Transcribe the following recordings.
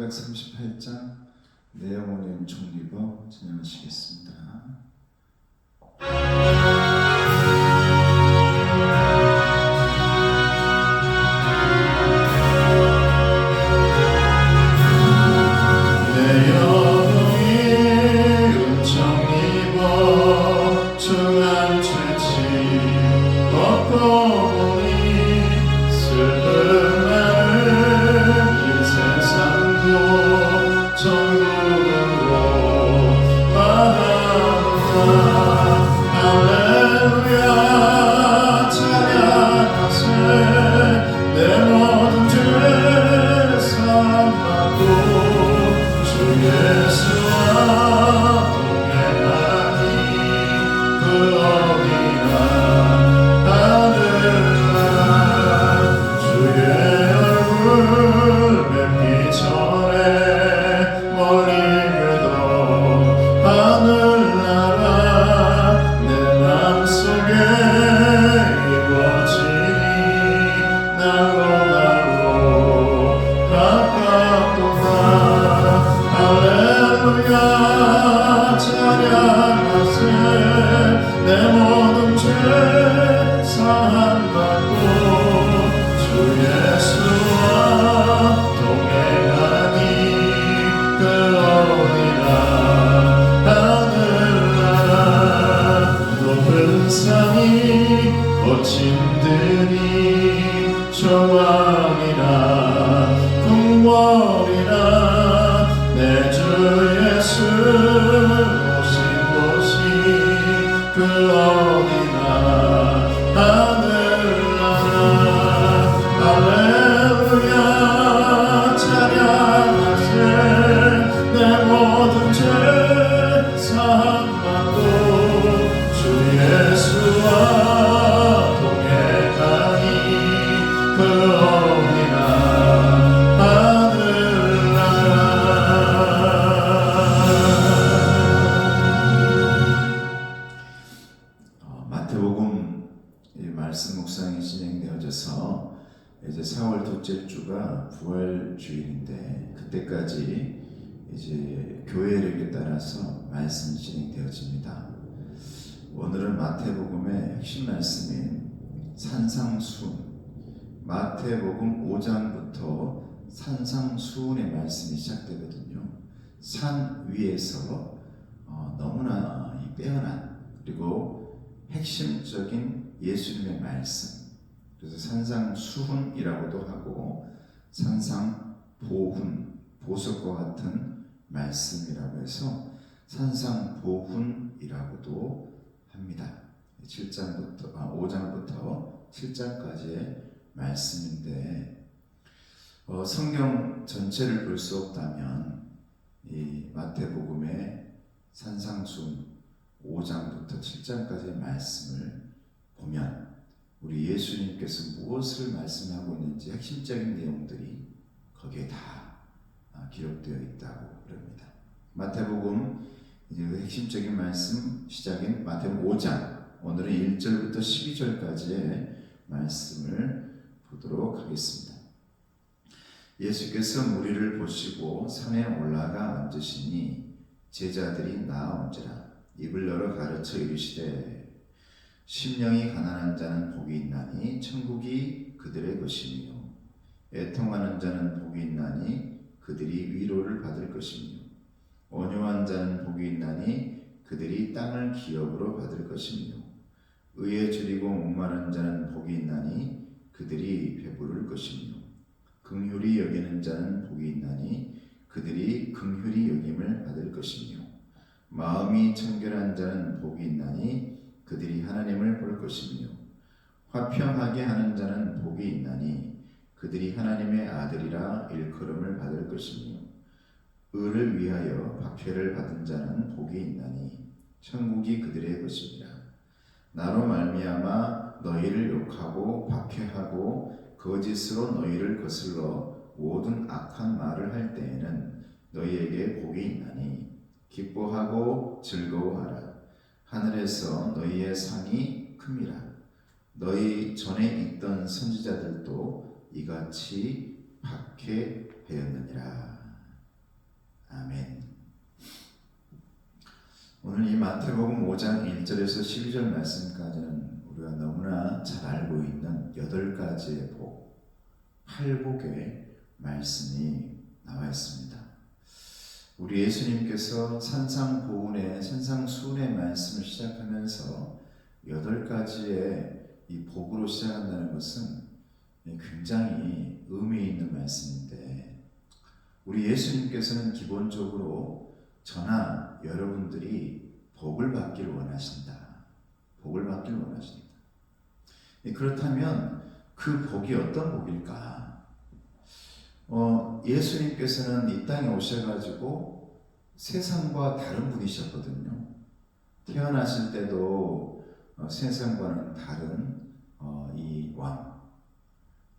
438장 내 영혼의 은총 입어 찬양하시겠습니다. 말씀 묵상이 진행되어져서 이제 4월 둘째 주가 부활주일인데 그때까지 이제 교회력에 따라서 말씀이 진행되어집니다. 오늘은 마태복음의 핵심 말씀인 산상수훈, 마태복음 5장부터 산상수훈의 말씀이 시작되거든요. 산 위에서 너무나 빼어난 그리고 핵심적인 예수님의 말씀, 그래서 산상수훈이라고도 하고 산상보훈, 보석과 같은 말씀이라고 해서 산상보훈이라고도 합니다. 5장부터 7장까지의 말씀인데 성경 전체를 볼 수 없다면 이 마태복음의 산상수훈 5장부터 7장까지의 말씀을 보면 우리 예수님께서 무엇을 말씀하고 있는지 핵심적인 내용들이 거기에 다 기록되어 있다고 그럽니다. 마태복음 이제 그 핵심적인 말씀 시작인 마태복음 5장, 오늘은 1절부터 12절까지의 말씀을 보도록 하겠습니다. 예수께서 무리를 보시고 산에 올라가 앉으시니 제자들이 나아온지라 입을 열어 가르쳐 이르시되 심령이 가난한 자는 복이 있나니 천국이 그들의 것이며 애통하는 자는 복이 있나니 그들이 위로를 받을 것이며 온유한 자는 복이 있나니 그들이 땅을 기업으로 받을 것이며 의에 줄이고 목마른 자는 복이 있나니 그들이 배부를 것이며 긍휼히 여기는 자는 복이 있나니 그들이 긍휼히 여김을 받을 것이며 마음이 청결한 자는 복이 있나니 그들이 하나님을 볼 것이며 화평하게 하는 자는 복이 있나니 그들이 하나님의 아들이라 일컬음을 받을 것이며 의를 위하여 박해를 받은 자는 복이 있나니 천국이 그들의 것이니라. 나로 말미암아 너희를 욕하고 박해하고 거짓으로 너희를 거슬러 모든 악한 말을 할 때에는 너희에게 복이 있나니 기뻐하고 즐거워하라. 하늘에서 너희의 상이 큼이라. 너희 전에 있던 선지자들도 이같이 박해하였느니라. 아멘. 오늘 이 마태복음 5장 1절에서 12절 말씀까지는 우리가 너무나 잘 알고 있는 8가지의 복, 8복의 말씀이 나와 있습니다. 우리 예수님께서 산상보훈의 산상수훈의 말씀을 시작하면서 8가지의 이 복으로 시작한다는 것은 굉장히 의미 있는 말씀인데, 우리 예수님께서는 기본적으로 저나 여러분들이 복을 받기를 원하신다. 복을 받기를 원하신다. 그렇다면 그 복이 어떤 복일까? 예수님께서는 이 땅에 오셔가지고 세상과 다른 분이셨거든요. 태어나실 때도 세상과는 다른 이 왕,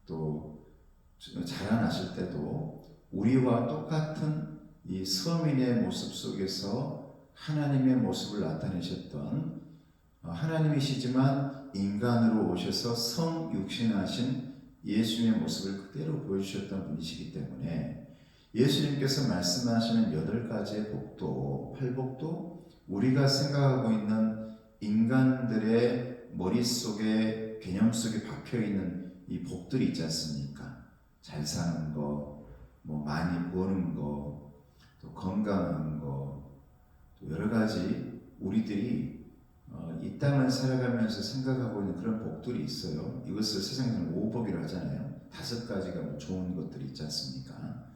또 자라나실 때도 우리와 똑같은 이 서민의 모습 속에서 하나님의 모습을 나타내셨던, 하나님이시지만 인간으로 오셔서 성육신하신 예수님의 모습을 그대로 보여주셨던 분이시기 때문에 예수님께서 말씀하시는 8가지의 복도, 8복도 우리가 생각하고 있는 인간들의 머릿속에, 개념 속에 박혀있는 이 복들이 있지 않습니까? 잘 사는 거, 뭐 많이 버는 거, 또 건강한 거, 또 여러 가지 우리들이 이 땅을 살아가면서 생각하고 있는 그런 복들이 있어요. 이것을 세상에서는 5복이라고 하잖아요. 5가지가 좋은 것들이 있지 않습니까?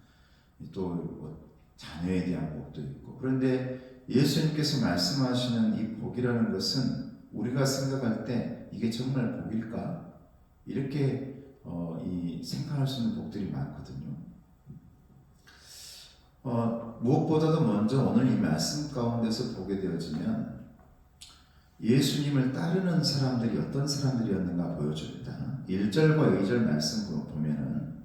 또 자녀에 대한 복도 있고. 그런데 예수님께서 말씀하시는 이 복이라는 것은 우리가 생각할 때 이게 정말 복일까? 이렇게 생각할 수 있는 복들이 많거든요. 무엇보다도 먼저 오늘 이 말씀 가운데서 보게 되어지면 예수님을 따르는 사람들이 어떤 사람들이었는가 보여줍니다. 1절과 2절 말씀 보면은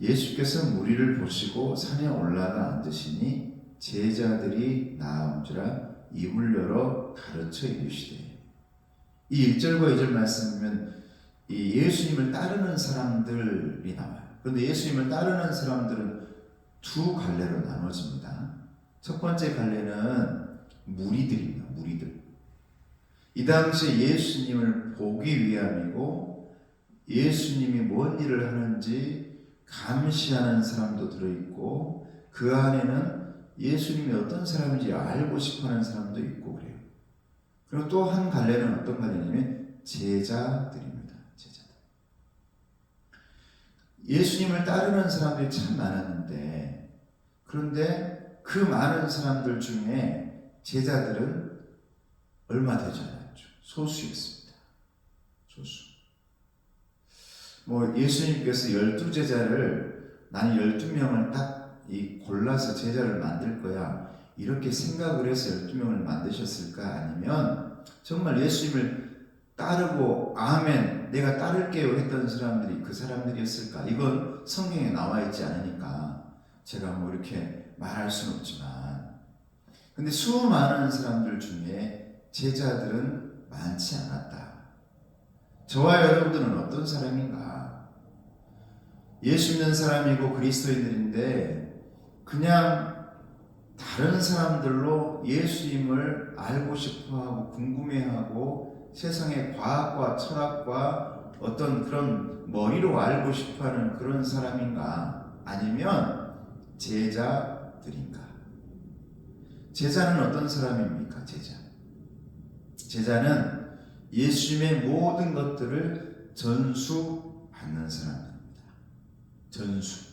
예수께서 무리를 보시고 산에 올라가 앉으시니 제자들이 나아온지라 입을 열어 가르쳐 이르시되. 이 1절과 2절 말씀 보면 이 예수님을 따르는 사람들이 나와요. 그런데 예수님을 따르는 사람들은 두 갈래로 나눠집니다. 첫 번째 갈래는 무리들입니다. 무리들. 이 당시에 예수님을 보기 위함이고 예수님이 뭔 일을 하는지 감시하는 사람도 들어있고 그 안에는 예수님이 어떤 사람인지 알고 싶어하는 사람도 있고 그래요. 그리고 또 한 갈래는 어떤 갈래냐면 제자들입니다. 제자들. 예수님을 따르는 사람들이 참 많았는데, 그런데 그 많은 사람들 중에 제자들은 얼마 되지 않았죠. 소수였습니다. 소수. 예수님께서 12제자를 나는 12명을 딱 골라서 제자를 만들 거야, 이렇게 생각을 해서 12명을 만드셨을까? 아니면 정말 예수님을 따르고 아멘 내가 따를게요 했던 사람들이 그 사람들이었을까? 이건 성경에 나와 있지 않으니까 제가 이렇게 말할 수는 없지만, 근데 수많은 사람들 중에 제자들은 많지 않았다. 저와 여러분들은 어떤 사람인가? 예수 믿는 사람이고 그리스도인들인데 그냥 다른 사람들로 예수님을 알고 싶어하고 궁금해하고 세상의 과학과 철학과 어떤 그런 머리로 알고 싶어하는 그런 사람인가? 아니면 제자들인가? 제자는 어떤 사람입니까? 제자는 예수님의 모든 것들을 전수받는 사람입니다. 전수.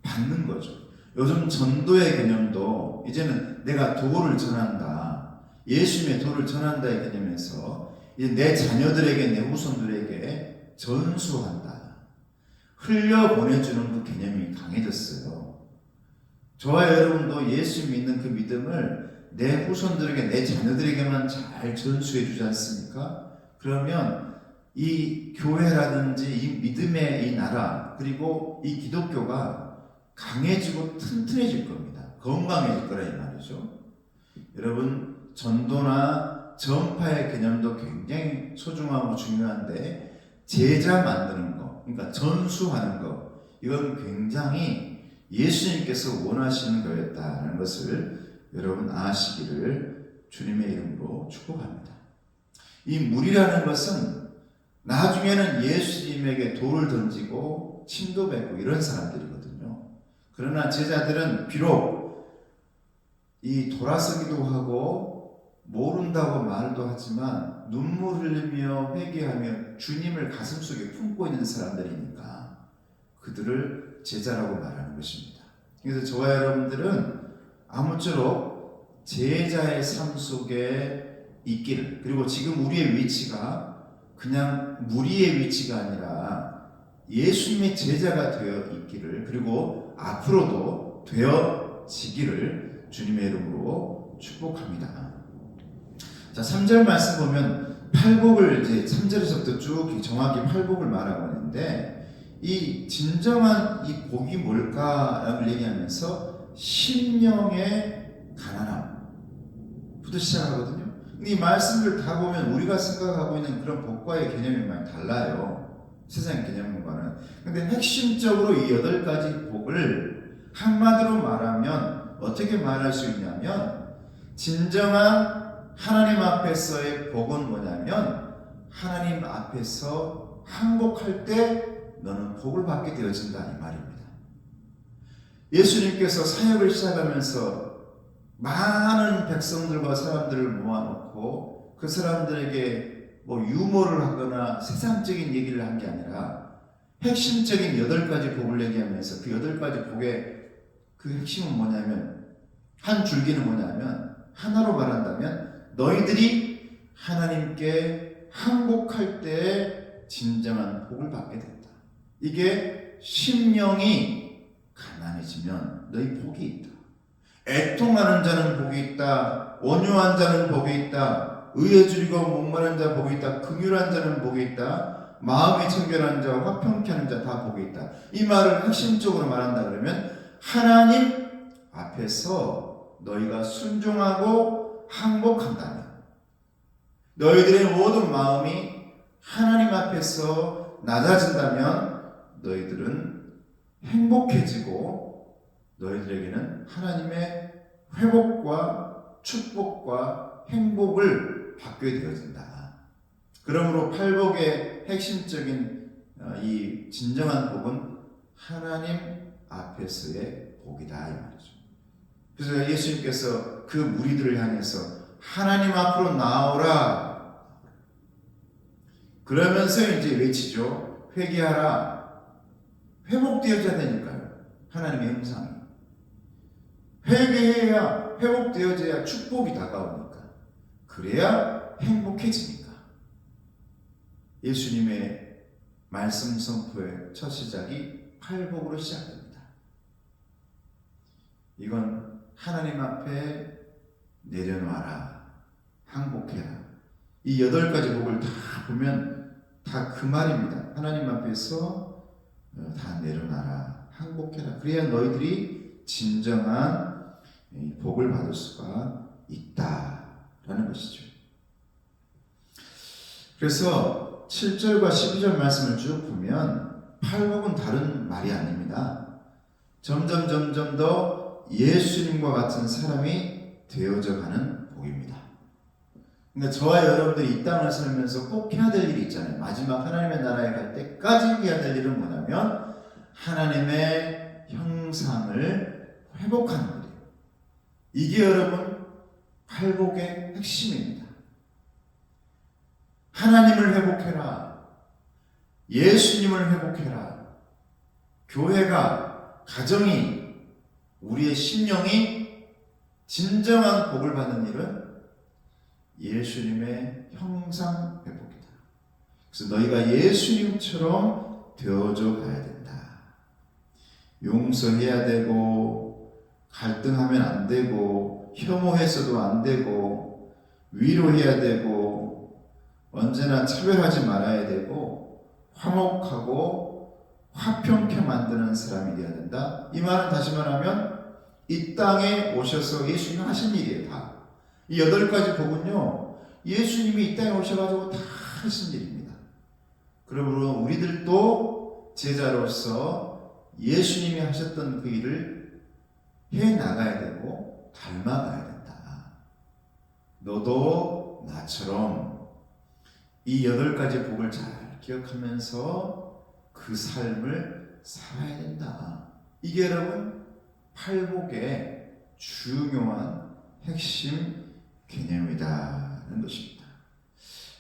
받는 거죠. 요즘 전도의 개념도 이제는 내가 도를 전한다, 예수님의 도를 전한다의 개념에서 이제 내 자녀들에게, 내 후손들에게 전수한다, 흘려보내주는 그 개념이 강해졌어요. 저와 여러분도 예수 믿는 그 믿음을 내 후손들에게, 내 자녀들에게만 잘 전수해 주지 않습니까? 그러면 이 교회라든지 이 믿음의 이 나라, 그리고 이 기독교가 강해지고 튼튼해질 겁니다. 건강해질 거라 이 말이죠. 여러분, 전도나 전파의 개념도 굉장히 소중하고 중요한데 제자 만드는 거, 그러니까 전수하는 거, 이건 굉장히 예수님께서 원하시는 거였다는 것을 여러분 아시기를 주님의 이름으로 축복합니다. 이 물이라는 것은 나중에는 예수님에게 돌을 던지고 침도 뱉고 이런 사람들이거든요. 그러나 제자들은 비록 이 돌아서기도 하고 모른다고 말도 하지만 눈물 흘리며 회개하며 주님을 가슴속에 품고 있는 사람들이니까 그들을 제자라고 말하는 것입니다. 그래서 저와 여러분들은 아무쪼록 제자의 삶 속에 있기를, 그리고 지금 우리의 위치가 그냥 무리의 위치가 아니라 예수님의 제자가 되어 있기를, 그리고 앞으로도 되어지기를 주님의 이름으로 축복합니다. 자, 3절 말씀 보면 팔복을 이제 3절에서부터 쭉 정확히 팔복을 말하고 있는데, 이 진정한 이 복이 뭘까라고 얘기하면서 심령의 가난함부터 시작하거든요. 이 말씀을 다 보면 우리가 생각하고 있는 그런 복과의 개념이 많이 달라요. 세상 개념과는. 근데 핵심적으로 이 8가지 복을 한마디로 말하면 어떻게 말할 수 있냐면, 진정한 하나님 앞에서의 복은 뭐냐면, 하나님 앞에서 항복할 때 너는 복을 받게 되어진다, 이 말입니다. 예수님께서 사역을 시작하면서 많은 백성들과 사람들을 모아놓고 그 사람들에게 뭐 유머를 하거나 세상적인 얘기를 한 게 아니라 핵심적인 8가지 복을 얘기하면서 그 8가지 복의 그 핵심은 뭐냐면, 한 줄기는 뭐냐면, 하나로 말한다면 너희들이 하나님께 항복할 때 진정한 복을 받게 된다. 이게 심령이 가난해지면 너희 복이 있다. 애통하는 자는 복이 있다. 온유한 자는 복이 있다. 의에 줄이고 목마른 자 복이 있다. 긍휼한 자는 복이 있다. 마음이 청결한 자, 화평케 하는 자 다 복이 있다. 이 말을 핵심적으로 말한다 그러면, 하나님 앞에서 너희가 순종하고 항복한다면, 너희들의 모든 마음이 하나님 앞에서 낮아진다면 너희들은 행복해지고 너희들에게는 하나님의 회복과 축복과 행복을 받게 되어진다. 그러므로 팔복의 핵심적인 이 진정한 복은 하나님 앞에서의 복이다, 이 말이죠. 그래서 예수님께서 그 무리들을 향해서 하나님 앞으로 나오라 그러면서 이제 외치죠. 회개하라. 회복되어져야 되니까요. 하나님의 형상이. 회개해야 회복되어져야 축복이 다가오니까. 그래야 행복해지니까. 예수님의 말씀 선포의 첫 시작이 팔복으로 시작됩니다. 이건 하나님 앞에 내려놔라. 항복해라. 이 8가지 복을 다 보면 다 그 말입니다. 하나님 앞에서 다 내려놔라. 항복해라. 그래야 너희들이 진정한 복을 받을 수가 있다라는 것이죠. 그래서 7절과 12절 말씀을 쭉 보면 팔복은 다른 말이 아닙니다. 점점 더 예수님과 같은 사람이 되어져 가는 복입니다. 그러니까 저와 여러분들이 이 땅을 살면서 꼭 해야 될 일이 있잖아요. 마지막 하나님의 나라에 갈 때까지 해야 될 일은 뭐냐면 하나님의 형상을 회복하는 일이에요. 이게 여러분 팔복의 핵심입니다. 하나님을 회복해라. 예수님을 회복해라. 교회가, 가정이, 우리의 심령이 진정한 복을 받는 일은 예수님의 형상 회복이다. 그래서 너희가 예수님처럼 되어져 가야 된다. 용서해야 되고, 갈등하면 안 되고, 혐오해서도 안 되고, 위로해야 되고, 언제나 차별하지 말아야 되고, 화목하고 화평케 만드는 사람이 되어야 된다. 이 말은 다시 말하면 이 땅에 오셔서 예수님이 하신 일이에요. 다. 이 8가지 복은요, 예수님이 이 땅에 오셔가지고 다 하신 일입니다. 그러므로 우리들도 제자로서 예수님이 하셨던 그 일을 해 나가야 되고 닮아가야 된다. 너도 나처럼 이 8가지 복을 잘 기억하면서 그 삶을 살아야 된다. 이게 여러분 팔복의 중요한 핵심 개념이다는 것입니다.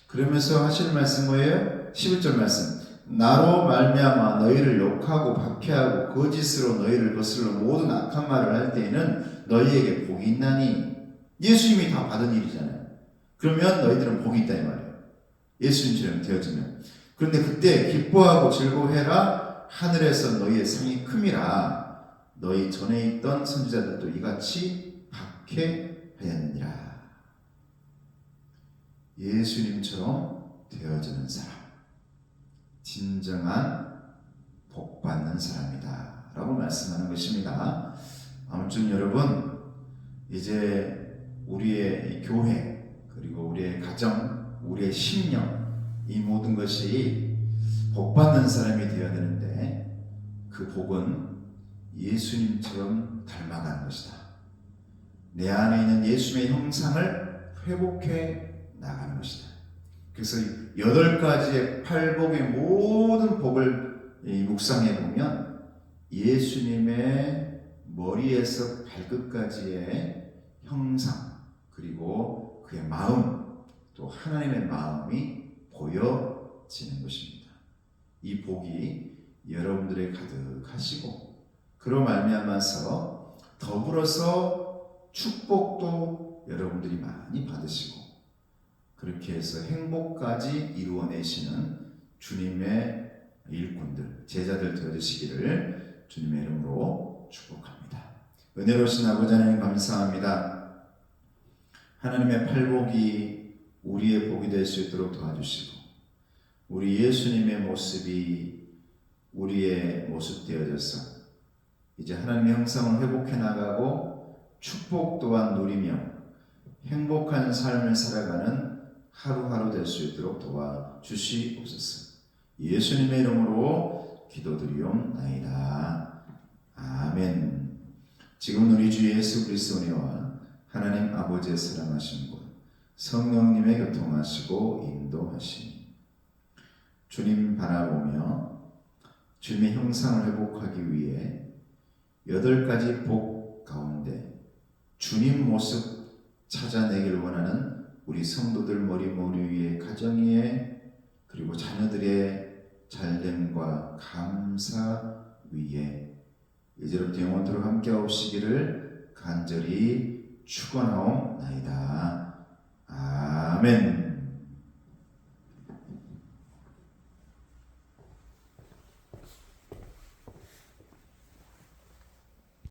그러면서 하실 말씀 뭐예요? 11절 말씀. 나로 말미암아 너희를 욕하고 박해하고 거짓으로 너희를 거슬러 모든 악한 말을 할 때에는 너희에게 복이 있나니. 예수님이 다 받은 일이잖아요. 그러면 너희들은 복이 있다 이 말이에요. 예수님처럼 되어지면. 그런데 그때 기뻐하고 즐거워해라. 하늘에서 너희의 상이 큼이라. 너희 전에 있던 선지자들도 이같이 박해하였느니라. 예수님처럼 되어지는 사람, 진정한 복받는 사람이다 라고 말씀하는 것입니다. 아무튼 여러분, 이제 우리의 교회, 그리고 우리의 가정, 우리의 심령, 이 모든 것이 복받는 사람이 되어야 되는데, 그 복은 예수님처럼 닮아가는 것이다. 내 안에 있는 예수님의 형상을 회복해 나가는 것이다. 그래서 8가지의 팔복의 모든 복을 묵상해 보면 예수님의 머리에서 발끝까지의 형상, 그리고 그의 마음, 또 하나님의 마음이 보여지는 것입니다. 이 복이 여러분들의 가득하시고, 그로 말미암아서 더불어서 축복도 여러분들이 많이 받으시고, 그렇게 해서 행복까지 이루어내시는 주님의 일꾼들, 제자들 되어주시기를 주님의 이름으로 축복합니다. 은혜로우신 아버지 하나님 감사합니다. 하나님의 팔복이 우리의 복이 될 수 있도록 도와주시고, 우리 예수님의 모습이 우리의 모습 되어져서 이제 하나님의 형상을 회복해 나가고 축복 또한 누리며 행복한 삶을 살아가는 하루하루 될 수 있도록 도와주시옵소서. 예수님의 이름으로 기도드리옵나이다. 아멘. 지금 우리 주 예수 그리스도 은혜와 하나님 아버지의 사랑하심과 성령님의 교통하시고 인도하심이 주님 바라보며 주님의 형상을 회복하기 위해 8가지 복 가운데 주님 모습 찾아내길 원하는 우리 성도들 머리 위에, 가정 위에, 그리고 자녀들의 잘됨과 감사 위에 이제부터 영원토록 함께 하시기를 간절히 축원하옵나이다. 아멘.